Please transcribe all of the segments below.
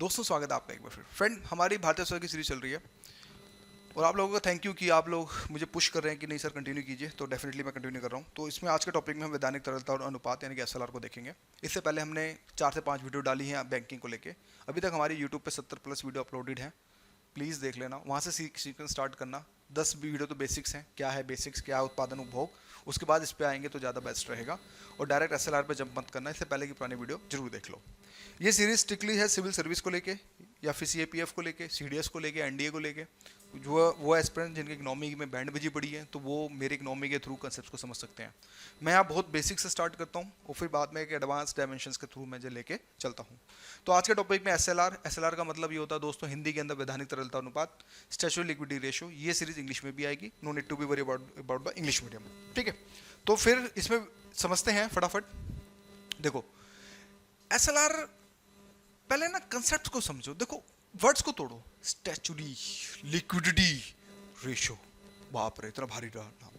दोस्तों स्वागत है आपका एक बार फिर। फ्रेंड, हमारी भारतीय स्तर की सीरीज चल रही है और आप लोगों का थैंक यू कि आप लोग मुझे पुश कर रहे हैं कि नहीं सर कंटिन्यू कीजिए, तो डेफिनेटली मैं कंटिन्यू कर रहा हूँ। तो इसमें आज के टॉपिक में हम वैधानिक तरलता और अनुपात यानी कि एसएलआर को देखेंगे। इससे पहले हमने 4 से 5 वीडियो डाली हैं बैंकिंग को लेके। अभी तक हमारी यूट्यूब पे 70+ वीडियो अपलोडेड है, प्लीज़ देख लेना, वहाँ से सीक्वेंस स्टार्ट करना। 10 वीडियो तो बेसिक्स हैं, क्या है बेसिक्स, क्या है उत्पादन उपभोग, उसके बाद इस पे आएंगे तो ज़्यादा बेस्ट रहेगा। और डायरेक्ट एसएलआर पे जंप मत करना, इससे पहले की पुरानी वीडियो जरूर देख लो। ये सीरीज स्ट्रिक्टली है सिविल सर्विस को लेके या फिर सीएपीएफ को लेके, सीडीएस को लेके, एनडीए को लेके। जो वो एस्पिरेंट जिनके इकोनॉमी में बैंड बजी पड़ी है, तो वो मेरे इकोनॉमी के थ्रू कंसेप्ट को समझ सकते हैं। मैं यहाँ बहुत बेसिक से स्टार्ट करता हूँ और फिर बाद में एक एडवांस डायमेंशंस के थ्रू मैं जो लेके चलता हूँ। तो आज के टॉपिक में एसएलआर का मतलब ये होता है दोस्तों हिंदी के अंदर वैधानिक तरलता अनुपात, स्टैच्यूटरी लिक्विडिटी रेशियो। ये सीरीज इंग्लिश में भी आएगी, no need to be worry about the English medium, ठीक है। तो फिर इसमें समझते हैं फटाफट। देखो एसएलआर, पहले ना कंसेप्ट को समझो। देखो वर्ड्स को तोड़ो, स्टैच्यूटरी लिक्विडिटी रेशियो, बाप रे इतना भारी रहा नाम।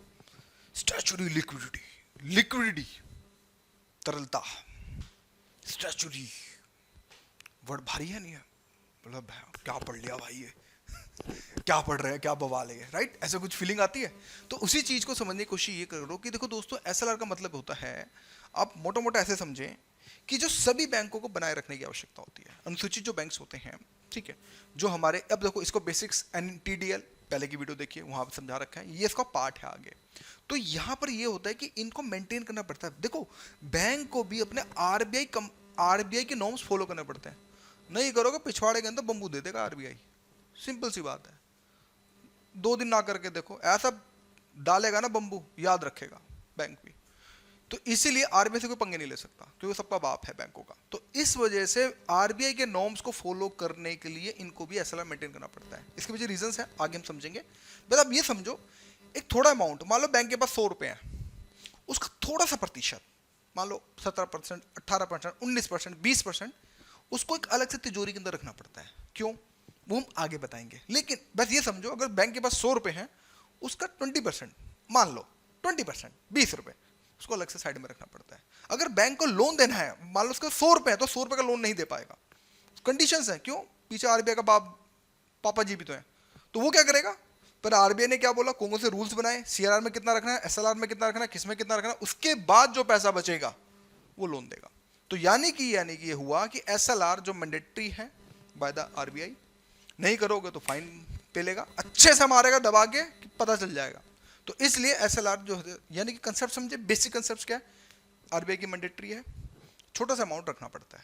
स्टैच्यूटरी लिक्विडिटी, लिक्विडिटी तरलता, स्टैच्यूटरी वर्ड भारी है नहीं है, मतलब क्या पढ़ लिया भाई ये क्या पढ़ रहे हैं, क्या बवाल है, राइट? ऐसा कुछ फीलिंग आती है। तो उसी चीज को समझने की कोशिश ये करो कि देखो दोस्तों एसएलआर का मतलब होता है, आप मोटा मोटा ऐसे समझें कि जो सभी बैंकों को बनाए रखने की आवश्यकता होती है, अनुसूचित जो बैंक्स होते हैं, ठीक है, जो हमारे, अब देखो इसको बेसिक्स एनटीडीएल पहले की वीडियो देखिए, वहां पर समझा रखा है, ये इसका पार्ट है आगे। तो यहां पर ये होता है कि इनको मेंटेन करना पड़ता है। देखो बैंक को भी अपने आरबीआई के नॉर्म्स फॉलो करने पड़ते हैं। नहीं करोगे पिछवाड़े के अंदर बम्बू दे देगा आरबीआई, सिंपल सी बात है। 2 दिन ना करके देखो, ऐसा डालेगा ना बम्बू, याद रखेगा बैंक भी। तो इसीलिए आरबीआई से कोई पंगे नहीं ले सकता, क्योंकि सबका बाप है बैंकों का। तो इस वजह से आरबीआई के नॉर्म्स को फॉलो करने के लिए इनको भी एसएलआर मेंटेन करना पड़ता है। इसके पीछे रीजंस हैं, आगे हम समझेंगे। बस अब ये समझो, एक थोड़ा अमाउंट, मान लो बैंक के पास 100 रुपए है, उसका थोड़ा सा प्रतिशत, मान लो 17%, 18%, 19%, 20%, उसको एक अलग से तिजोरी के अंदर रखना पड़ता है। क्यों, वो हम आगे बताएंगे। लेकिन बस ये समझो, अगर बैंक के पास 100 रुपए हैं, उसका 20%, मान लो 20%, 20 रुपए, उसको अलग से साइड में रखना पड़ता है। अगर बैंक को लोन देना है, मान लो उसका 100 रुपए है, तो 100 रुपए का लोन नहीं दे पाएगा, कंडीशंस है। क्यों, पीछे आरबीआई का पापा जी भी तो है। तो वो क्या करेगा, पर आरबीआई ने क्या बोला, कौन से रूल्स बनाए, सीआरआर में कितना रखना है, एसएलआर में कितना रखना है, किस में कितना रखना है, उसके बाद जो पैसा बचेगा वो लोन देगा। तो यानी कि ये हुआ कि एसएलआर जो मैंडेटरी है बाय द आरबीआई, नहीं करोगे तो फाइन पे लेगा, अच्छे से मारेगा दबा के कि पता चल जाएगा। तो इसलिए एसएलआर जो है, यानी कि कंसेप्ट समझे, बेसिक कंसेप्ट क्या है, आरबीआई की मैंडेटरी है, छोटा सा अमाउंट रखना पड़ता है,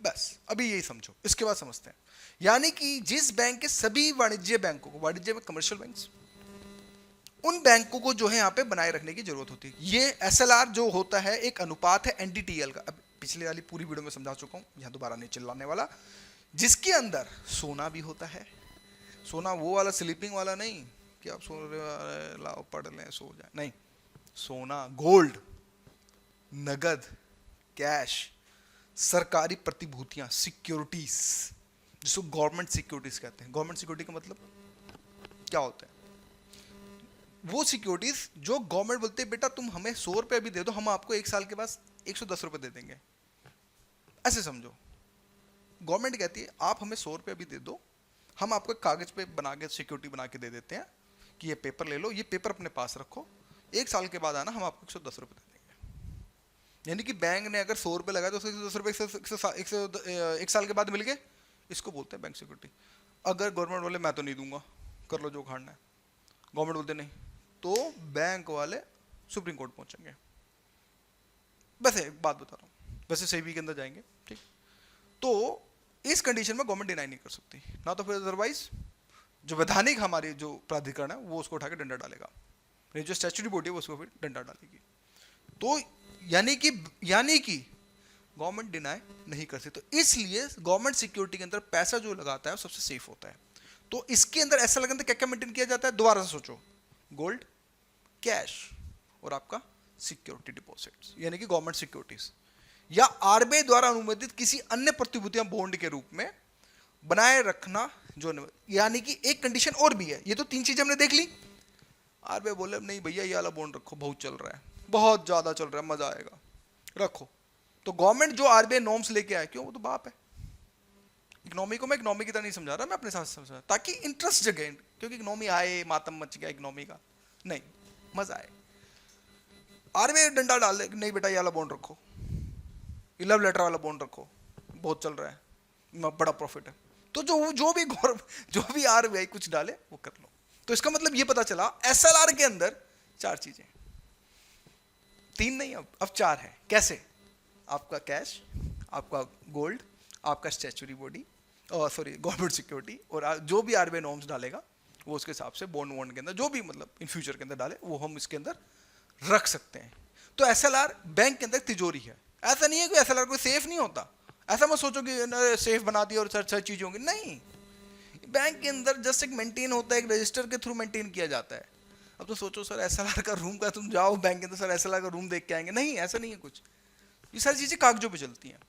बस अभी यही समझो। इसके बाद समझते हैं, यानी कि जिस बैंक के सभी वाणिज्य बैंकों को, वाणिज्य में कमर्शियल बैंक्स, उन बैंकों को जो है यहाँ पे बनाए रखने की जरूरत होती है। ये एसएलआर जो होता है एक अनुपात है एनडीटीएल का। अब पिछले वाली पूरी वीडियो में समझा चुका हूँ, यहाँ दोबारा नहीं चिल्लाने वाला। जिसके अंदर सोना भी होता है, सोना वो वाला स्लीपिंग वाला नहीं कि आप सो रहे लाओ पढ़ लें सो जाए, नहीं, सोना, गोल्ड, नगद, कैश, सरकारी प्रतिभूतियां, सिक्योरिटीज, जिसको गवर्नमेंट सिक्योरिटीज कहते हैं। गवर्नमेंट सिक्योरिटी का मतलब क्या होता है, वो सिक्योरिटीज जो गवर्नमेंट बोलते हैं बेटा तुम हमें 100 रुपए भी दे दो, हम आपको 1 साल के बाद 110 रुपए दे देंगे, ऐसे समझो। गवर्नमेंट कहती है आप हमें 100 रुपये भी दे दो, हम आपको एक कागज पे बना के सिक्योरिटी बना के दे देते हैं कि ये पेपर ले लो, ये पेपर अपने पास रखो, 1 साल के बाद आना, हम आपको 110 रुपये दे देंगे। यानी कि बैंक ने अगर 100 रुपये लगाया तो 110 रुपये 1 साल के बाद मिल गए, इसको बोलते हैं बैंक सिक्योरिटी। अगर गवर्नमेंट बोले मैं तो नहीं दूंगा, कर लो जो खाना है, गवर्नमेंट बोलते नहीं, तो बैंक वाले सुप्रीम कोर्ट पहुंचेंगे। बस एक बात बता रहा हूँ, वैसे सेबी के अंदर जाएंगे, ठीक। तो इस कंडीशन में गवर्नमेंट डिनाई नहीं कर सकती ना, तो फिर अदरवाइज जो वैधानिक हमारी जो प्राधिकरण है वो उसको उठा के डंडा डालेगा, जो स्टैच्यूटरी बॉडी है वो उसको फिर डंडा डालेगी। तो यानी कि गवर्नमेंट डिनाई नहीं कर सकती। तो इसलिए गवर्नमेंट सिक्योरिटी के अंदर पैसा जो लगाता है वो सबसे सेफ होता है। तो इसके अंदर ऐसा लगता है क्या क्या मेंटेन किया जाता है, दोबारा से सोचो, गोल्ड, कैश और आपका सिक्योरिटी डिपॉजिट्स, यानी कि गवर्नमेंट सिक्योरिटीज या आरबीआई द्वारा अनुमोदित किसी अन्य प्रतिभूतियां बॉन्ड के रूप में बनाए रखना जो, यानी कि एक कंडीशन और भी है। ये तो 3 चीजें हमने देख ली। आरबीआई बोले नहीं भैया ये वाला बॉन्ड रखो, बहुत चल रहा है, बहुत ज्यादा चल रहा है, मजा आएगा, रखो। तो गवर्नमेंट जो आरबीआई नॉर्म्स लेके आए, क्यों, वो तो बाप है, इकोनॉमी को मैं इकोनॉमी की तरह नहीं समझा रहा, मैं अपने साथ समझा रहा, ताकि इंटरेस्ट जगे, क्योंकि इकोनॉमी आए मातम मच गया इकोनॉमी का, नहीं, मजा आए। आरबीआई डंडा डाल दे, नहीं बेटा ये वाला बॉन्ड रखो, ये लव लेटर वाला बॉन्ड रखो, बहुत चल रहा है, बड़ा प्रॉफिट है, तो जो भी आरबीआई कुछ डाले वो कर लो। तो इसका मतलब ये पता चला एसएलआर के अंदर 4 चीजें, 3 नहीं, अब 4 है। कैसे? आपका कैश, आपका गोल्ड, आपका statutory body, sorry government security, और जो भी आरबीआई नॉर्म्स डालेगा वो उसके हिसाब से बॉन्ड वॉन्ड के अंदर जो भी मतलब इन फ्यूचर के अंदर डाले वो हम इसके अंदर रख सकते हैं। तो एसएलआर बैंक के अंदर तिजोरी है। ऐसा नहीं है कि एसएलआर कोई सेफ नहीं होता, ऐसा मत सोचो कि सेफ बना दिया और सर चीजें होंगी, नहीं। बैंक के अंदर जस्ट एक मेंटेन होता है, एक रजिस्टर के थ्रू मेंटेन किया जाता है। अब तो सोचो सर एसएलआर का रूम का, तुम जाओ बैंक के अंदर सर एसएलआर का रूम देख के आएंगे, नहीं, ऐसा नहीं है कुछ, ये सारी चीजें कागजों पे चलती हैं।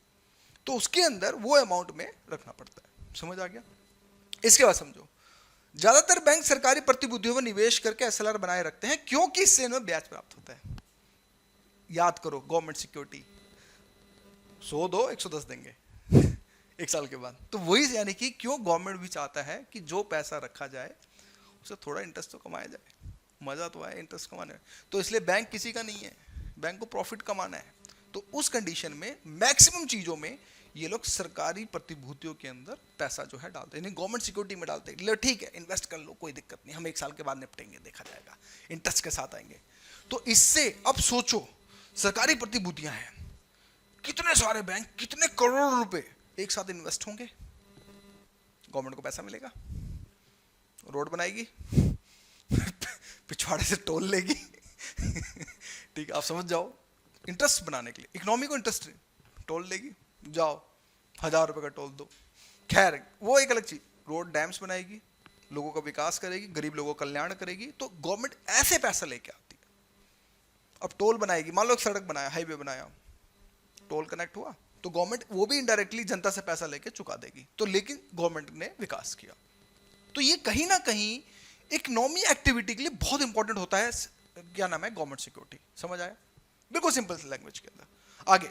तो उसके अंदर वो अमाउंट में रखना पड़ता है, समझ आ गया? इसके बाद समझो, ज्यादातर बैंक सरकारी प्रतिभूतियों में निवेश करके एसएलआर बनाए रखते हैं, क्योंकि इससे इन्हें ब्याज प्राप्त होता है। याद करो, गवर्नमेंट सिक्योरिटी 100 दो 110 देंगे 1 साल के बाद। तो वही यानी कि क्यों गवर्नमेंट भी चाहता है कि जो पैसा रखा जाए उसे थोड़ा इंटरेस्ट तो कमाया जाए, मजा तो आए इंटरेस्ट कमाने में। तो इसलिए बैंक किसी का नहीं है, बैंक को प्रॉफिट कमाना है। तो उस कंडीशन में मैक्सिमम चीजों में ये लोग सरकारी प्रतिभूतियों के अंदर पैसा जो है डालते हैं, गवर्नमेंट सिक्योरिटी में डालते हैं। ठीक है, इन्वेस्ट कर लो, कोई दिक्कत नहीं, हम 1 साल के बाद निपटेंगे, देखा जाएगा, इंटरेस्ट के साथ आएंगे। तो इससे अब सोचो, सरकारी प्रतिभूतियां हैं, कितने सारे बैंक, कितने करोड़ रुपए एक साथ इन्वेस्ट होंगे, गवर्नमेंट को पैसा मिलेगा, रोड बनाएगी पिछवाड़े से टोल लेगी ठीक है, आप समझ जाओ, इंटरेस्ट बनाने के लिए, इकोनॉमी को इंटरेस्ट, टोल लेगी, जाओ 1000 रुपए का टोल दो। खैर वो एक अलग चीज, रोड डैम्स बनाएगी, लोगों का विकास करेगी, गरीब लोगों का कल्याण करेगी। तो गवर्नमेंट ऐसे पैसा लेके आती है। अब टोल बनाएगी, मान लो एक सड़क बनाया, हाईवे बनाया, टोल कनेक्ट हुआ, तो गवर्नमेंट वो भी इनडायरेक्टली जनता से पैसा लेके चुका देगी। तो लेकिन गवर्नमेंट ने विकास किया। तो ये कहीं ना कहीं इकोनॉमी एक्टिविटी के लिए बहुत इंपॉर्टेंट होता है। क्या नाम है? Government security. समझ आया? बिल्कुल सिंपल लैंग्वेज के अंदर। आगे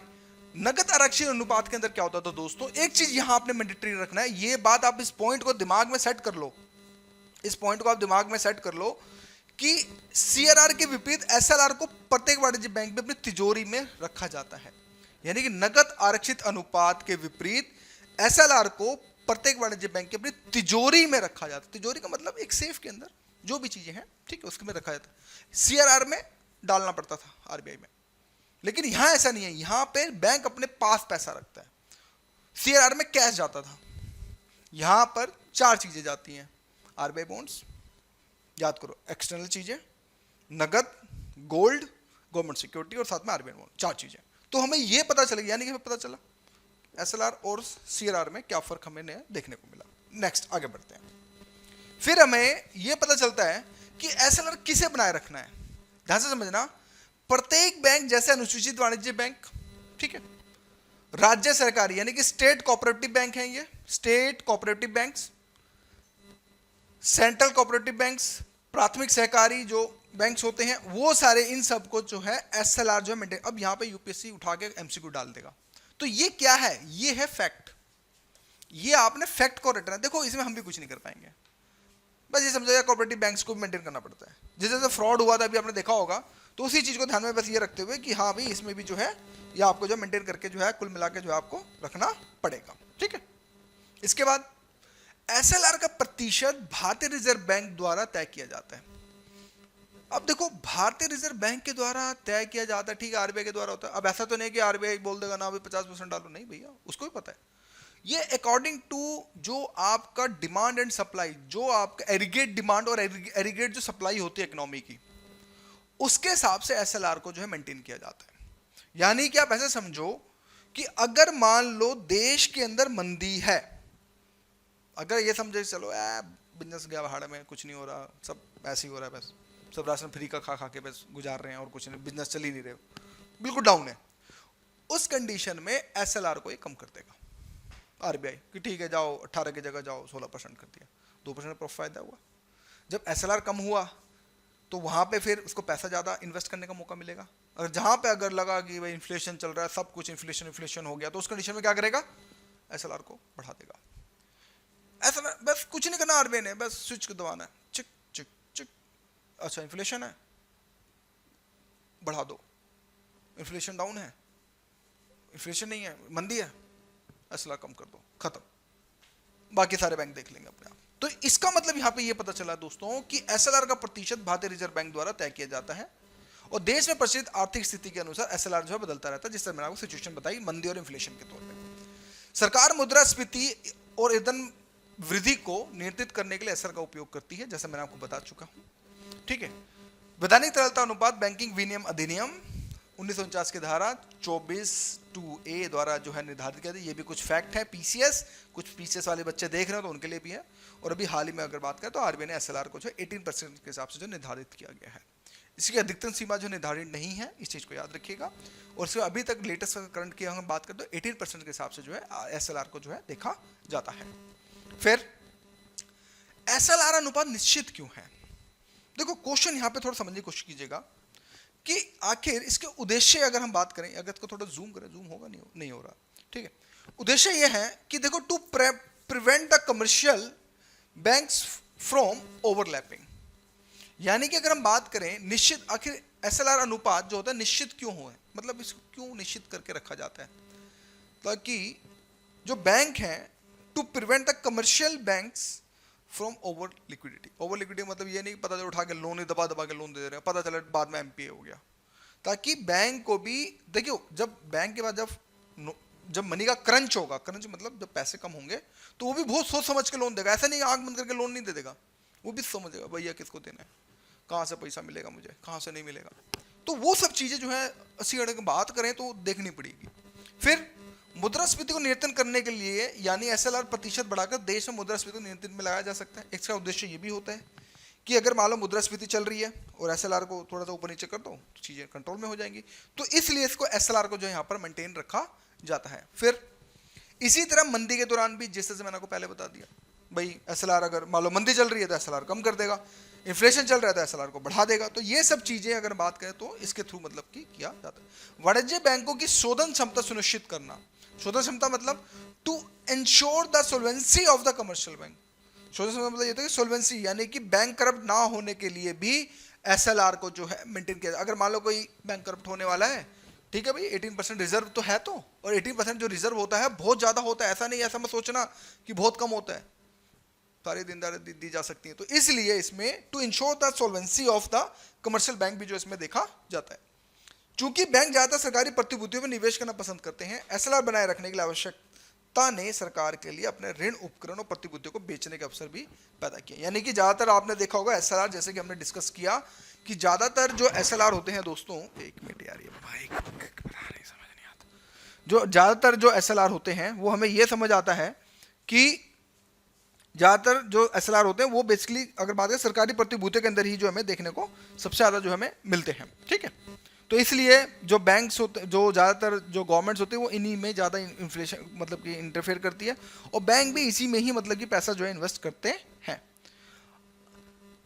नगद आरक्षित अनुपात के अंदर क्या होता है? तो दोस्तों एक चीज यहां आपने मैंडेटरी रखना है, ये बात आप इस पॉइंट को दिमाग में सेट कर लो, इस पॉइंट को आप दिमाग में सेट कर लो कि सीआरआर के विपरीत एसएलआर को प्रत्येक वाणिज्य बैंक में अपनी तिजोरी में रखा जाता है। यानी कि नगद आरक्षित अनुपात के विपरीत एसएलआर को प्रत्येक वाणिज्य बैंक की अपनी तिजोरी में रखा जाता है। तिजोरी का मतलब एक सेफ के अंदर जो भी चीजें हैं, ठीक है, उसके में रखा जाता है। सीआरआर में डालना पड़ता था आरबीआई में, लेकिन यहां ऐसा नहीं है। यहां पे बैंक अपने पास पैसा रखता है, सीआरआर में कैश जाता था, यहां पर 4 चीजें जाती हैं, आरबीआई बॉन्ड्स, याद करो, एक्सटर्नल चीजें, नगद, गोल्ड, गवर्नमेंट सिक्योरिटी और साथ में आरबीआई बॉन्ड, 4 चीजें। तो हमें यह पता चलेगा, यानी कि हमें पता चला एसएलआर और सीआरआर में क्या फर्क हमें देखने को मिला। नेक्स्ट आगे बढ़ते हैं। फिर हमें यह पता चलता है कि एसएलआर किसे बनाए रखना है। ध्यान से समझना, प्रत्येक बैंक जैसे अनुसूचित वाणिज्य बैंक, ठीक है, राज्य सरकारी यानी कि स्टेट कोऑपरेटिव बैंक हैं, ये state cooperative banks, central cooperative banks, प्राथमिक सहकारी जो बैंक्स होते हैं, वो सारे इन सब को जो है एसएलआर जो है मेंटेन। अब यहां पे यूपीएससी उठा के एमसीक्यू डाल देगा। तो ये क्या है? ये है फैक्ट। ये आपने फैक्ट को रटना है। देखो इसमें हम भी कुछ नहीं कर पाएंगे, बस ये समझो कोऑपरेटिव बैंक्स को मेंटेन करना पड़ता है। जिस जैसे फ्रॉड हुआ था अभी आपने देखा होगा, तो उसी चीज को ध्यान में बस ये रखते हुए कि हाँ भाई इसमें भी जो है ये आपको जो मेंटेन करके जो है कुल मिला के जो है आपको रखना पड़ेगा, ठीक है। इसके बाद एसएलआर का प्रतिशत भारतीय रिजर्व बैंक द्वारा तय किया जाता है। अब देखो भारतीय रिजर्व बैंक के द्वारा तय किया जाता है, ठीक है, आरबीआई के द्वारा होता है। अब ऐसा तो नहीं कि आरबीआई बोल देगा ना भाई 50% डालो, नहीं भैया, उसको भी पता है। ये अकॉर्डिंग टू जो आपका डिमांड एंड सप्लाई, जो आपका एग्रीगेट डिमांड और एग्रीगेट जो सप्लाई होती है इकोनॉमी की, उसके हिसाब से एसएलआर को जो है मेंटेन किया जाता है। यानी कि आप ऐसे समझो कि अगर मान लो देश के अंदर मंदी है, अगर ये समझे चलो बिजनेस गया भाड़ में, कुछ नहीं हो रहा, सब ऐसे ही हो रहा है, बस सब राशन फ्री का खा खा के बस गुजार रहे हैं और कुछ नहीं, बिजनेस चल ही नहीं रहे, बिल्कुल डाउन है, उस कंडीशन में एसएलआर को ये कम कर देगा आरबीआई कि ठीक है जाओ 18 की जगह जाओ 16% कर दिया, 2% का फायदा हुआ। जब एसएलआर कम हुआ तो वहां पे फिर उसको पैसा ज्यादा इन्वेस्ट करने का मौका मिलेगा। और जहां पे अगर लगा कि भाई इन्फ्लेशन चल रहा है, सब कुछ इन्फ्लेशन हो गया, तो उस कंडीशन में क्या करेगा? एसएलआर को बढ़ा देगा। बस कुछ नहीं करना आरबीआई ने, बस स्विच को दबाना है, चिक चिक चिक। अच्छा इन्फ्लेशन है, बढ़ा दो, इन्फ्लेशन डाउन है, इन्फ्लेशन नहीं है, मंदी है, एसएलआर कम कर दो, खत्म, बाकी सारे बैंक देख लेंगे अपने आप। तो इसका मतलब यहां पे ये पता चला दोस्तों कि एसएलआर का प्रतिशत भारतीय रिजर्व बैंक द्वारा तय किया जाता है और देश में प्रचलित आर्थिक स्थिति के अनुसार एसएलआर जो है बदलता रहता है, जिस तरह मैंने आपको सिचुएशन बताई मंदी और इन्फ्लेशन के तौर पे। सरकार मुद्रास्फीति और ईंधन वृद्धि को नियंत्रित करने के लिए एसएलआर का उपयोग करती है, जैसा मैंने आपको बता चुका हूं, ठीक है। वैधानिक तरलता अनुपात बैंकिंग विनियम अधिनियम 1949 की धारा 24(2)(a) द्वारा जो है निर्धारित किया था। ये भी कुछ फैक्ट है, पीसीएस, कुछ पीसीएस वाले बच्चे देख रहे हो तो उनके लिए भी है। और अभी हाल ही में अगर बात करें तो आरबीआई ने एसएलआर को जो 18% के हिसाब से जो निर्धारित किया गया है। इसकी अधिकतम सीमा जो निर्धारित नहीं है, इस चीज को याद रखिएगा। और इसमें अभी तक लेटेस्ट करंट की हम बात करें तो 18% के हिसाब से जो है एसएलआर को जो है देखा जाता है। फिर एसएलआर अनुपात निश्चित क्यों है? देखो क्वेश्चन यहाँ पे थोड़ा समझने की कोशिश कीजिएगा कि आखिर इसके उद्देश्य अगर हम बात करें, अगर इसको थोड़ा जूम करें, जूम होगा नहीं हो रहा, ठीक है। उद्देश्य यह है कि देखो to prevent the commercial banks from overlapping, यानी कि अगर हम बात करें निश्चित, आखिर एसएलआर अनुपात जो होता है निश्चित क्यों हो, मतलब इसको क्यों निश्चित करके रखा जाता है? ताकि जो बैंक हैं to prevent the commercial banks from over liquidity. Over liquidity मतलब ये नहीं पता चला उठा के लोन ही दबा दबा के लोन दे रहे हैं, पता चला बाद में एमपीए हो गया। ताकि बैंक को भी देखियो, जब बैंक के बाद जब मनी का क्रंच होगा, क्रंच मतलब जब पैसे कम होंगे तो वो भी बहुत सोच समझ के लोन देगा, ऐसा नहीं आंख बंद करके लोन नहीं दे देगा, वो भी समझेगा भैया किसको देना है, कहाँ से पैसा मिलेगा मुझे, कहाँ से नहीं मिलेगा। तो वो सब चीजें जो है 80 की बात करें तो देखनी पड़ेगी। फिर मुद्रास्फीति को नियंत्रण करने के लिए यानी एसएलआर प्रतिशत बढ़ाकर देश में मुद्रास्फीति को नियंत्रण में लाया जा सकता है। इसका उद्देश्य ये भी होता है कि अगर मान लो मुद्रास्फीति चल रही है और एसएलआर को थोड़ा सा ऊपर नीचे कर दो तो चीजें कंट्रोल में हो जाएंगी, तो इसलिए इसको एसएलआर को जो यहाँ पर मेंटेन रखा जाता है। फिर इसी तरह मंदी के दौरान भी, जिस तरह से मैंने आपको पहले बता दिया, भाई एसएलआर अगर मान लो मंदी चल रही है तो एसएलआर कम कर देगा, इन्फ्लेशन चल रहा है तो एसएलआर को बढ़ा देगा। तो ये सब चीजें अगर बात करें तो इसके थ्रू मतलब कि किया जाता है। वाणिज्य बैंकों की शोधन क्षमता सुनिश्चित करना, शोधन क्षमता मतलब to ensure the solvency of the commercial bank. शोधन क्षमता मतलब ये था कि सोल्वेंसी यानी कि बैंक करप्ट ना होने के लिए भी एसएलआर को जो है मेंटेन किया। अगर मान लो कोई बैंक करप्ट होने वाला है, ठीक है भाई, 18% रिजर्व तो है, तो और 18% जो रिजर्व होता है बहुत ज्यादा होता है, ऐसा नहीं, ऐसा मत सोचना कि बहुत कम होता है, सारी देनदारी दी जा सकती है। तो इसलिए इसमें to ensure the solvency of the commercial bank भी जो इसमें देखा जाता है। चूंकि बैंक ज्यादातर सरकारी प्रतिभूतियों में निवेश करना पसंद करते हैं, एसएलआर बनाए रखने के लिए आवश्यकता ने सरकार के लिए अपने ऋण उपकरण और प्रतिभूतियों को बेचने के अवसर भी पैदा किए। यानी कि ज्यादातर आपने देखा होगा एसएलआर, जैसे कि हमने डिस्कस किया कि ज्यादातर जो एसएलआर होते हैं दोस्तों, एक मिनट यार ये भाई समझ नहीं आता, जो ज्यादातर जो एसएलआर होते हैं वो हमें ये समझ आता है कि ज्यादातर जो एसएलआर होते हैं वो बेसिकली अगर बात करें सरकारी प्रतिभूतियों के अंदर ही जो हमें देखने को सबसे ज्यादा जो हमें मिलते हैं, ठीक है। तो इसलिए जो बैंक्स होते, जो ज़्यादातर जो गवर्नमेंट्स होती है वो इन्हीं में ज़्यादा इन्फ्लेशन मतलब कि इंटरफेयर करती है और बैंक भी इसी में ही मतलब कि पैसा जो है इन्वेस्ट करते हैं।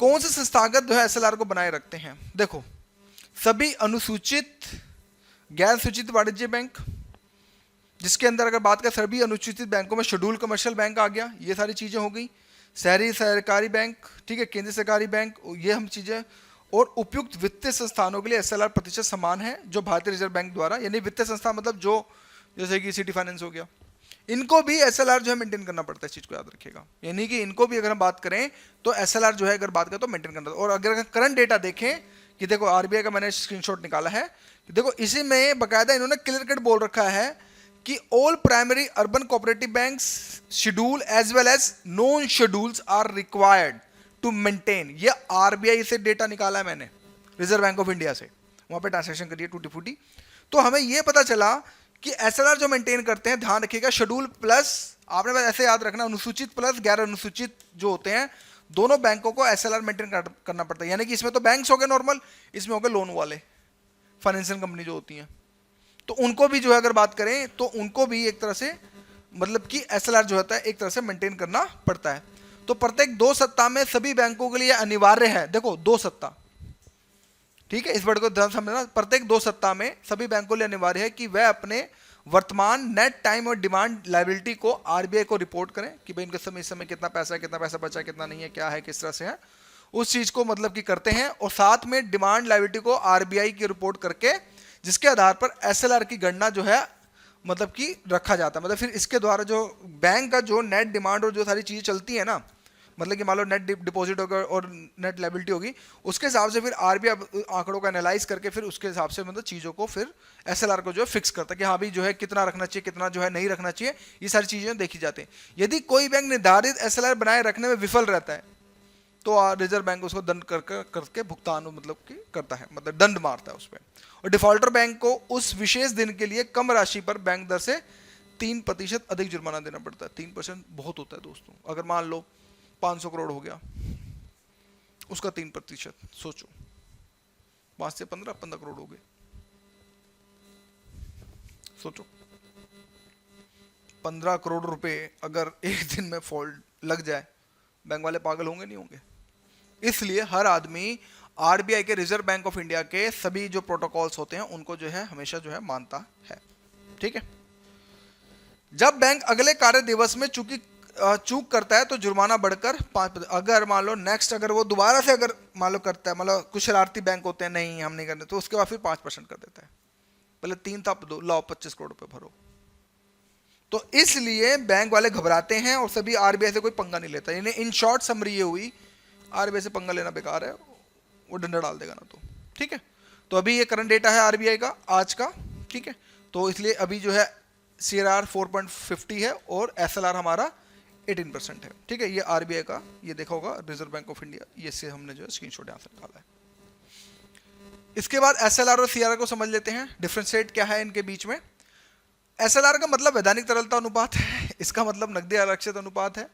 कौन से संस्थागत जो है एसएलआर को बनाए रखते हैं? देखो सभी अनुसूचित गैर सूचित वाणिज्य बैंक, जिसके अंदर अगर बात करें सभी अनुसूचित बैंकों में शेड्यूल कमर्शियल बैंक आ गया, ये सारी चीज़ें हो गई। शहरी सरकारी बैंक, ठीक है, केंद्रीय सरकारी बैंक, ये हम चीज़ें। और उपयुक्त वित्तीय संस्थानों के लिए एसएलआर प्रतिशत समान है जो भारतीय रिजर्व बैंक द्वारा, यानी वित्तीय संस्थान मतलब जो जैसे कि सिटी फाइनेंस हो गया, इनको भी एसएलआर जो है मेंटेन करना पड़ता है, इस चीज को याद रखिएगा। यानी कि इनको भी अगर हम बात करें तो एसएलआर जो है अगर बात करें तो मेंटेन करना। और अगर करंट डेटा देखें कि देखो आरबीआई का मैंने स्क्रीनशॉट निकाला है, देखो इसी में बाकायदा इन्होंने क्लियर कट बोल रखा है कि all primary urban cooperative banks schedule as well as non schedules are required to maintain. ये आरबीआई से डेटा निकाला है मैंने, रिजर्व बैंक ऑफ इंडिया से, वहां पे ट्रांसैक्शन करिए टूटी फूटी। तो हमें ये पता चला कि एसएलआर जो मेंटेन करते हैं, ध्यान रखिएगा, शेड्यूल प्लस, आपने बस ऐसे याद रखना, अनुसूचित प्लस गैर अनुसूचित जो होते हैं, दोनों बैंकों को एसएलआर मेंटेन करना पड़ता है। यानी कि इसमें तो बैंक्स हो गए नॉर्मल, इसमें हो गए लोन वाले फाइनेंशियल कंपनी जो होती हैं, तो उनको भी जो है अगर बात करें तो उनको भी एक तरह से मतलब कि एसएलआर जो होता है एक तरह से मेंटेन करना पड़ता है। तो प्रत्येक 2 सप्ताह में सभी बैंकों के लिए अनिवार्य है, देखो 2 सप्ताह, ठीक है, इस वर्ड को ध्यान समझना, प्रत्येक 2 सप्ताह में सभी बैंकों के लिए अनिवार्य है कि वह अपने वर्तमान नेट टाइम और डिमांड लायबिलिटी को आरबीआई को रिपोर्ट करें कि भाई इनके समय इस समय कितना पैसा है, कितना पैसा बचा है, कितना नहीं है, क्या है, किस तरह से है, उस चीज को मतलब कि करते हैं। और साथ में डिमांड लायबिलिटी को आरबीआई की रिपोर्ट करके जिसके आधार पर एसएलआर की गणना जो है मतलब कि रखा जाता है। मतलब फिर इसके द्वारा जो बैंक का जो नेट डिमांड और जो सारी चीजें चलती है ना, मतलब कि मान लो नेट डिपॉजिट होगा और नेट लायबिलिटी होगी, उसके हिसाब से फिर आरबीआई आंकड़ों का एनालाइज करके फिर उसके हिसाब से मतलब चीज़ों को फिर एसएलआर को जो है फिक्स करता है कि हाँ भाई जो है कितना रखना चाहिए, कितना जो है नहीं रखना चाहिए, ये सारी चीज़ें देखी जाती हैं। यदि कोई बैंक निर्धारित एसएलआर बनाए रखने में विफल रहता है तो रिजर्व बैंक उसको दंड करके भुगतान मतलब कि करता है, मतलब दंड मारता है उस पर। और डिफॉल्टर बैंक को उस विशेष दिन के लिए कम राशि पर बैंक दर से 3% अधिक जुर्माना देना पड़ता है। 3% बहुत होता है दोस्तों। अगर मान लो 500 करोड़ हो गया, उसका 3%, सोचो 5 से 15 करोड़ हो गए। सोचो 15 करोड़ रुपए अगर एक दिन में फॉल्ट लग जाए, बैंक वाले पागल होंगे नहीं होंगे? इसलिए हर आदमी आरबीआई के, रिजर्व बैंक ऑफ इंडिया के सभी जो प्रोटोकॉल्स होते हैं उनको जो है हमेशा जो है मानता है। ठीक है। जब बैंक अगले कार्य दिवस में चूक करता है तो जुर्माना बढ़कर 5%। अगर मान लो नेक्स्ट अगर वो दोबारा से अगर मान लो करता है, मतलब कुछ शरारती बैंक होते हैं, नहीं हम नहीं करने, तो उसके बाद फिर 5% कर देता है। पहले 3 था, लाओ 25 करोड़ रुपए भरो। तो इसलिए बैंक वाले घबराते हैं और सभी आरबीआई से कोई पंगा नहीं लेता। यानी इन शॉर्ट समरी ये हुई, आरबीआई से पंगा लेना बेकार है, वो डंडा डाल देगा ना। तो ठीक है। तो अभी ये करंट डेटा है आरबीआई का आज का। ठीक है। तो इसलिए अभी जो है सीआरआर 4.50 है और एसएलआर हमारा 18% है। ठीक है। ये आरबीआई का, ये देखा होगा रिजर्व बैंक ऑफ इंडिया, ये से हमने जो है स्क्रीनशॉट यहां से निकाला है। इसके बाद एसएलआर और सीआरआर को समझ लेते हैं, डिफरेंशिएट क्या है इनके बीच में। एसएलआर का मतलब वैधानिक तरलता अनुपात है, इसका मतलब नकदी आरक्षित अनुपात है।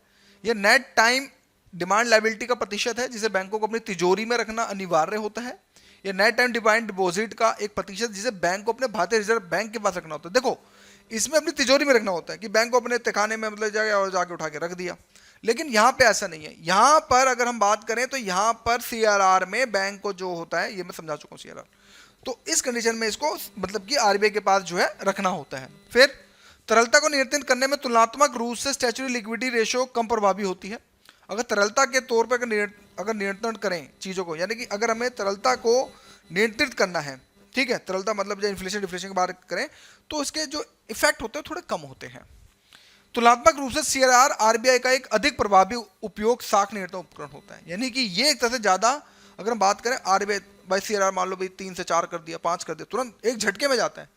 यह नेट टाइम डिमांड लायबिलिटी का प्रतिशत है जिसे बैंकों को अपनी तिजोरी में रखना अनिवार्य होता है। यह नेट टाइम डिमांड डिपॉजिट का एक प्रतिशत जिसे बैंक को अपने भारतीय रिजर्व बैंक के पास रखना होता है। देखो इसमें अपनी तिजोरी में रखना होता है कि बैंक को अपने तहखाने में मतलब जाके और जाके उठा के रख दिया, लेकिन यहाँ पे ऐसा नहीं है। यहाँ पर अगर हम बात करें तो यहाँ पर सीआरआर में बैंक को जो होता है, ये मैं समझा चुका हूँ सीआरआर, तो इस कंडीशन में इसको मतलब कि आरबीआई के पास जो है रखना होता है। फिर तरलता को नियंत्रित करने में तुलनात्मक रूप से स्टैच्यूटरी लिक्विडिटी रेशियो कम प्रभावी होती है। अगर तरलता के तौर पर अगर नियंत्रण करें चीज़ों को, यानी कि अगर हमें तरलता को नियंत्रित करना है, ठीक है, तरलता मतलब जो इन्फ्लेशन डिफ्लेशन की बात करें तो इसके जो इफेक्ट होते हैं थोड़े कम होते हैं। तुलनात्मक रूप से सीआरआर आरबीआई का एक अधिक प्रभावी उपयोग साख नियंत्रण उपकरण होता है। यानी कि ये एक तरह से ज्यादा, अगर हम बात करें आरबीआई बाई सीआरआर मान लो भाई 3 से 4 कर दिया, 5 कर दिया, तुरंत एक झटके में जाता है।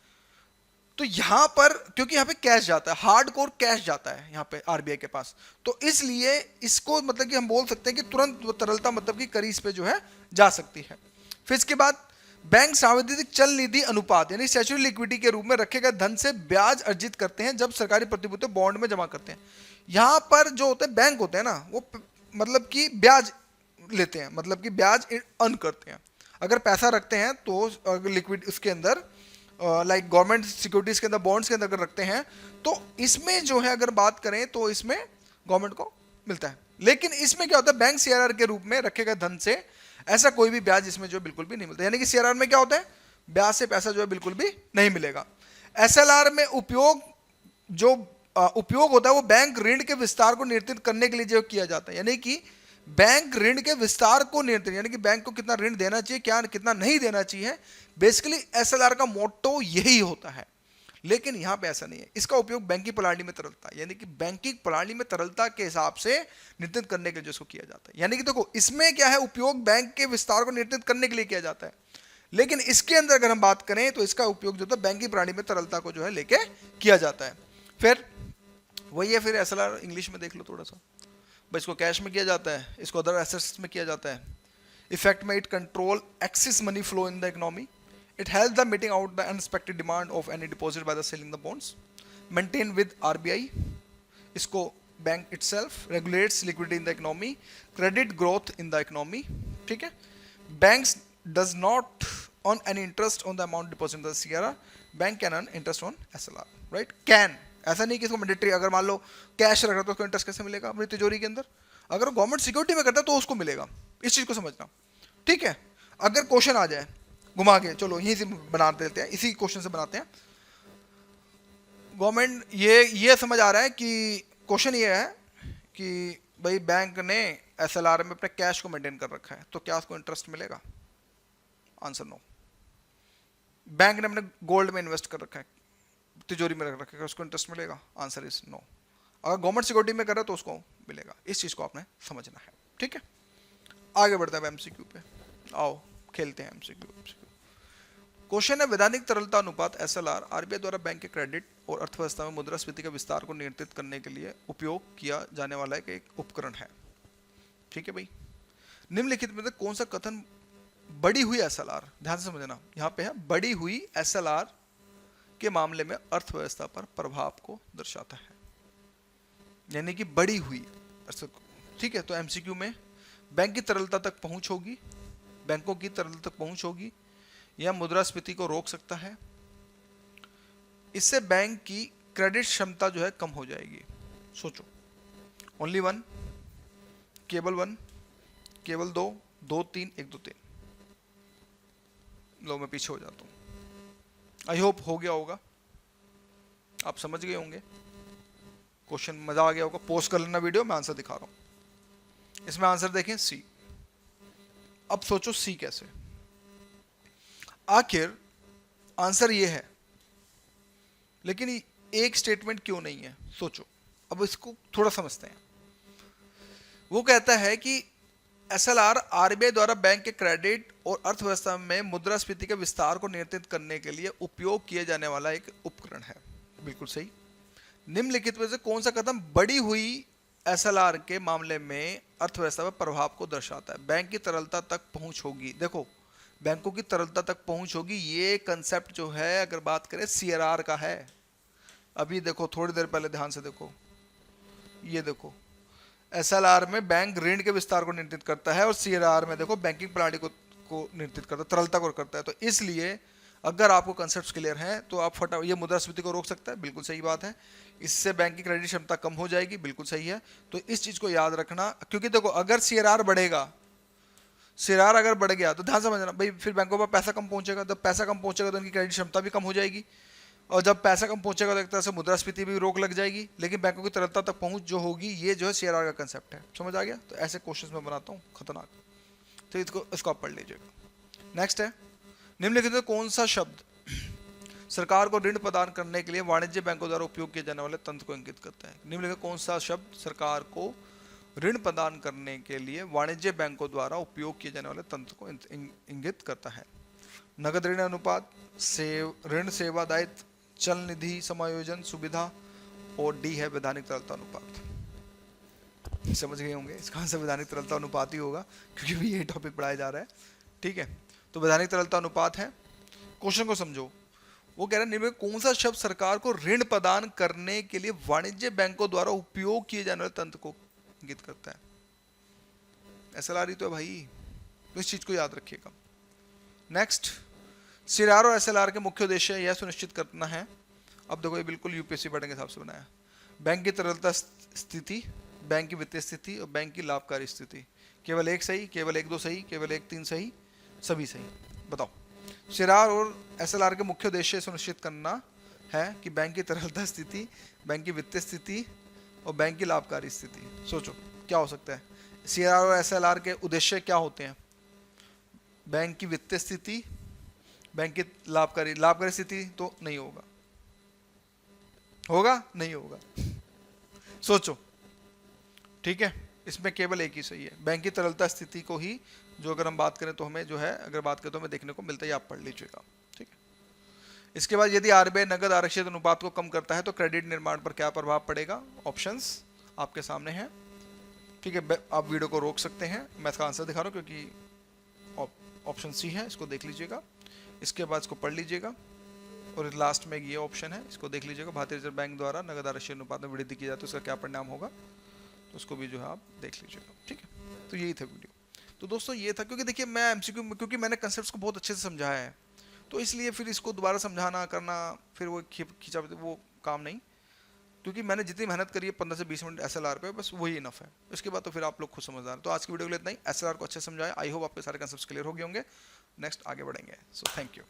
तो यहां पर क्योंकि यहां पे कैश जाता है, हार्ड कोर कैश जाता है यहां पे आरबीआई के पास, तो इसलिए इसको मतलब कि हम बोल सकते हैं कि तुरंत वो तरलता मतलब कि करीज पे जो है जा सकती है। फिर इसके बाद बैंक सावधिक चल निधि अनुपात यानी स्टैच्यूटरी लिक्विडिटी के रूप में रखे गए धन से ब्याज अर्जित करते हैं जब सरकारी प्रतिभूति बॉन्ड में जमा करते हैं। यहां पर जो होते हैं बैंक होते हैं ना, वो मतलब कि ब्याज लेते हैं, मतलब कि ब्याज अर्न करते हैं। अगर पैसा रखते हैं तो अगर लिक्विड उसके अंदर लाइक गवर्नमेंट सिक्योरिटीज के अंदर, बॉन्ड्स के अंदर अगर रखते हैं तो इसमें जो है अगर बात करें तो इसमें गवर्नमेंट को मिलता है। लेकिन इसमें क्या होता है, बैंक सीआरआर के रूप में रखे गए धन से ऐसा कोई भी ब्याज इसमें जो बिल्कुल भी नहीं मिलता। यानी कि सीआरआर में क्या होता है, ब्याज से पैसा जो है बिल्कुल भी नहीं मिलेगा। एसएलआर में उपयोग होता है वो बैंक ऋण के विस्तार को नियंत्रित करने के लिए जो किया जाता है। यानी कि बैंक ऋण के विस्तार को नियंत्रित, यानी कि बैंक को कितना ऋण देना चाहिए, क्या कितना नहीं देना चाहिए, बेसिकली एसएलआर का मोटो यही होता है। लेकिन यहां पे ऐसा नहीं है। इसका उपयोग बैंकिंग प्रणाली में तरलता, यानी कि बैंकिंग प्रणाली में तरलता के हिसाब से नियंत्रित करने के लिए जो किया जाता है। यानी कि देखो इसमें क्या है, उपयोग बैंक के विस्तार को नियंत्रित करने के लिए किया जाता है, लेकिन इसके अंदर अगर हम बात करें तो इसका उपयोग जो है बैंकिंग प्रणाली में तरलता को जो है लेके किया जाता है। फिर वही है, फिर एसएलआर इंग्लिश में देख लो थोड़ा सा। भाई इसको कैश में किया जाता है, इसको अदर एसेट्स में किया जाता है। इफेक्ट में it control excess money flow in the economy. It helps the meeting out the unexpected demand of any deposit by the selling the bonds. Maintain with RBI. इसको bank itself regulates liquidity in the economy, credit growth in the economy. ठीक है? Banks does not earn any interest on the amount deposited in the CRR. Bank can earn interest on SLR. Right? Can. ऐसा नहीं कि इसको mandatory, अगर मान लो cash रख रहा तो उसको इंटरेस्ट कैसे मिलेगा अपनी तिजोरी के अंदर। अगर गवर्नमेंट सिक्योरिटी में करता है तो उसको मिलेगा। इस चीज को समझना। ठीक है? अगर क्वेश्चन आ जाए घुमा के, चलो यहीं से बना देते हैं, इसी क्वेश्चन से बनाते हैं। गवर्नमेंट ये समझ आ रहा है कि क्वेश्चन ये है कि भाई बैंक ने एसएलआर में अपने कैश को मेंटेन कर रखा है, तो क्या उसको इंटरेस्ट मिलेगा? Answer no. बैंक ने अपने गोल्ड में इन्वेस्ट कर रखा है, तिजोरी में रख रखा है, उसको इंटरेस्ट मिलेगा? Answer is no. अगर गवर्नमेंट सिक्योरिटी में कर रहा है तो उसको मिलेगा। इस चीज को आपने समझना है, ठीक है। आगे बढ़ते हैं एमसीक्यू पे, आओ खेलते हैं एमसीक्यू। क्वेश्चन है, वैधानिक तरलता अनुपात एसएलआर आरबीआई द्वारा बैंक के क्रेडिट और अर्थव्यवस्था में मुद्रास्फीति के विस्तार को नियंत्रित करने के लिए उपयोग किया जाने वाला एक उपकरण है, ठीक है भाई। निम्नलिखित में से कौन सा कथन बढ़ी हुई एसएलआर, ध्यान से समझना, यहां पे है बढ़ी हुई एसएलआर के मामले में अर्थव्यवस्था पर प्रभाव को दर्शाता है, यानी कि बढ़ी हुई, ठीक है। तो एमसीक्यू में बैंक की तरलता तक पहुंच होगी, बैंकों की तरलता तक पहुंच होगी, यह मुद्रास्फीति को रोक सकता है, इससे बैंक की क्रेडिट क्षमता जो है कम हो जाएगी। सोचो, ओनली वन, केवल दो, 2 3 1 2 3। लो मैं पीछे हो जाता हूं। आई होप हो गया होगा, आप समझ गए होंगे, क्वेश्चन मजा आ गया होगा। पोस्ट कर लेना वीडियो, मैं आंसर दिखा रहा हूं। इसमें आंसर देखें सी। अब सोचो सी कैसे, आखिर आंसर ये है, लेकिन एक स्टेटमेंट क्यों नहीं है? सोचो, अब इसको थोड़ा समझते हैं। वो कहता है कि एसएलआर आरबीआई द्वारा बैंक के क्रेडिट और अर्थव्यवस्था में मुद्रास्फीति के विस्तार को नियंत्रित करने के लिए उपयोग किए जाने वाला एक उपकरण है। बिल्कुल सही। निम्नलिखित में से कौन सा कदम बढ़ी हुई एसएलआर के मामले में अर्थव्यवस्था पर प्रभाव को दर्शाता है? बैंक की तरलता तक पहुंच होगी। देखो, बैंकों की तरलता तक पहुंच होगी, ये कंसेप्ट जो है अगर बात करें सीआरआर का है। अभी देखो, थोड़ी देर पहले ध्यान से देखो, ये देखो, एसएलआर में बैंक ऋण के विस्तार को नियंत्रित करता है और सीआरआर में देखो बैंकिंग प्रणाली को नियंत्रित करता है, तरलता को करता है। तो इसलिए अगर आपको कंसेप्ट क्लियर हैं तो आप ये मुद्रास्फीति को रोक सकता है, बिल्कुल सही बात है। इससे बैंक की क्रेडिट क्षमता कम हो जाएगी, बिल्कुल सही है। तो इस चीज को याद रखना, क्योंकि देखो अगर सीआरआर बढ़ेगा, सीआरआर अगर बढ़ गया तो ध्यान समझना भाई, फिर बैंकों पर पैसा कम पहुंचेगा, जब पैसा कम पहुंचेगा तो उनकी क्रेडिट क्षमता भी कम हो जाएगी, और जब पैसा कम पहुंचेगा तो एक तरह से मुद्रास्फीति भी रोक लग जाएगी। लेकिन बैंकों की तरलता तक पहुंच जो होगी, ये जो है सीआरआर का कंसेप्ट है। समझ आ गया? तो ऐसे क्वेश्चंस मैं बनाता हूं खतरनाक, तो इसको आप पढ़ लीजिएगा। नेक्स्ट है, निम्नलिखित में कौन सा शब्द सरकार को ऋण प्रदान करने के लिए वाणिज्य बैंकों द्वारा उपयोग किए जाने वाले तंत्र को इंगित करता है? निम्नलिखित कौन सा शब्द सरकार को ऋण प्रदान करने के लिए वाणिज्य बैंकों द्वारा उपयोग किए जाने वाले तंत्र को इंगित करता है? नगद ऋण अनुपात, ऋण सेवा दायित्व, चल निधि समायोजन सुविधा, और डी है वैधानिक तरलता अनुपात। समझ गए होंगे, इसका आंसर वैधानिक तरलता अनुपात ही होगा, क्योंकि भी ये टॉपिक पढ़ाया जा रहा है, ठीक है। तो वैधानिक तरलता अनुपात है। क्वेश्चन को समझो, वो कह रहे हैं कौन सा शब्द सरकार को ऋण प्रदान करने के लिए वाणिज्य बैंकों द्वारा उपयोग किए जाने वाले तंत्र को इंगित करता है? एसएलआर ही तो है भाई, तो इस चीज को याद रखिएगा। नेक्स्ट, सीआरआर और एसएलआर के मुख्य उद्देश्य यह सुनिश्चित करना है, अब देखो ये बिल्कुल यूपीएससी पैटर्न के हिसाब से बनाया, बैंक की तरलता स्थिति, बैंक की वित्तीय स्थिति और बैंक की लाभकारी स्थिति। केवल एक सही, केवल 1 2 सही, केवल 1 3 सही, सभी सही। बताओ, सीआरआर और एसएलआर के मुख्य उद्देश्य सुनिश्चित करना है कि बैंक की तरलता स्थिति, बैंक की वित्तीय स्थिति और बैंक की लाभकारी स्थिति। सोचो क्या हो सकता है? सीआरआर और एसएलआर के उद्देश्य क्या होते हैं? बैंक की वित्तीय स्थिति, बैंक की लाभकारी स्थिति तो नहीं होगा, होगा नहीं होगा, सोचो, ठीक है। इसमें केवल एक ही सही है, बैंक की तरलता स्थिति को ही जो अगर हम बात करें तो हमें जो है, अगर बात करें तो हमें देखने को मिलता है, आप पढ़ लीजिएगा, ठीक है। इसके बाद यदि आरबीआई नगद आरक्षित अनुपात को कम करता है तो क्रेडिट निर्माण पर क्या प्रभाव पड़ेगा? ऑप्शंस आपके सामने हैं, ठीक है। आप वीडियो को रोक सकते हैं, मैं इसका आंसर दिखा रहा हूँ क्योंकि ऑप्शन सी है, इसको देख लीजिएगा। इसके बाद इसको पढ़ लीजिएगा, और लास्ट में ये ऑप्शन है, इसको देख लीजिएगा। भारतीय रिजर्व बैंक द्वारा नगद आरक्षित अनुपात में वृद्धि की जाती है, उसका क्या परिणाम होगा, तो उसको भी जो है आप देख लीजिएगा, ठीक है। तो यही था वीडियो। तो दोस्तों ये था, क्योंकि देखिए मैं एमसीक्यू, क्योंकि मैंने कंसेप्ट्स को बहुत अच्छे से समझाया है, तो इसलिए फिर इसको दोबारा समझाना करना फिर वो खींचा वो काम नहीं, क्योंकि मैंने जितनी मेहनत करी है 15 से 20 मिनट एसएलआर पे, बस वही इनफ है। इसके बाद तो फिर आप लोग खुद समझदार। तो आज की वीडियो के लिए इतना ही, एसएलआर को अच्छे से समझाया। आई होप आपके सारे कंसेप्ट्स क्लियर हो गए होंगे। नेक्स्ट आगे बढ़ेंगे। So thank you.